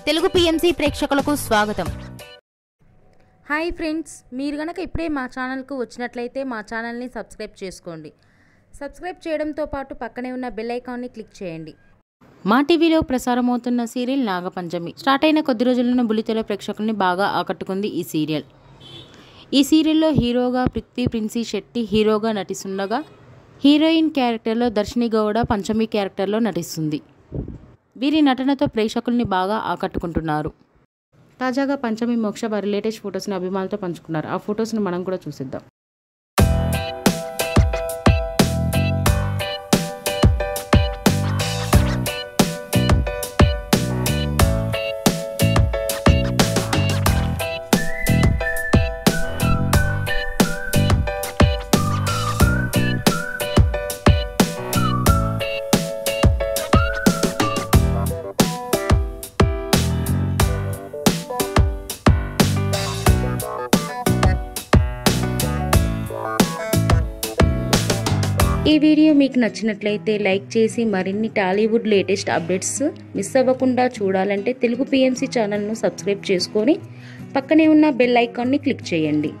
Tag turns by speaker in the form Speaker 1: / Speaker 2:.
Speaker 1: Telugu PMC ప్రేక్షకులకు స్వాగతం.
Speaker 2: Hi friends, మీరు గనక ఇప్పుడే మా ఛానల్కు వచ్చినట్లయితే మా ఛానల్ని సబ్స్క్రైబ్ చేసుకోండి. సబ్స్క్రైబ్ చేయడంతో పాటు పక్కనే ఉన్న బెల్ ఐకాన్ని క్లిక్ చేయండి.
Speaker 3: మా టీవీలో ప్రసారమవుతున్న సీరియల్ నాగపంచమి స్టార్ట్ అయిన కొద్ది రోజుల్లోనే బుల్లితెర ప్రేక్షకుల్ని బాగా ఆకట్టుకుంది ఈ సీరియల్. ఈ సీరియల్లో హీరోగా పృథ్వీ ప్రిన్సీ శెట్టి హీరోగా నటిస్తుండగా, హీరోయిన్ క్యారెక్టర్లో దర్శిని గౌడ పంచమి క్యారెక్టర్లో నటిస్తుంది. వీరి నటనతో ప్రేక్షకుల్ని బాగా ఆకట్టుకుంటున్నారు. తాజాగా పంచమి మోక్ష వారి లేటెస్ట్ ఫొటోస్ని అభిమానులతో పంచుకున్నారు. ఆ ఫొటోస్ని మనం కూడా చూసిద్దాం. ఈ వీడియో మీకు నచ్చినట్లయితే లైక్ చేసి మరిన్ని టాలీవుడ్ లేటెస్ట్ అప్డేట్స్ మిస్ అవ్వకుండా చూడాలంటే తెలుగు పిఎంసి ఛానల్ను సబ్స్క్రైబ్ చేసుకొని పక్కనే ఉన్న బెల్ ఐకాన్ని క్లిక్ చేయండి.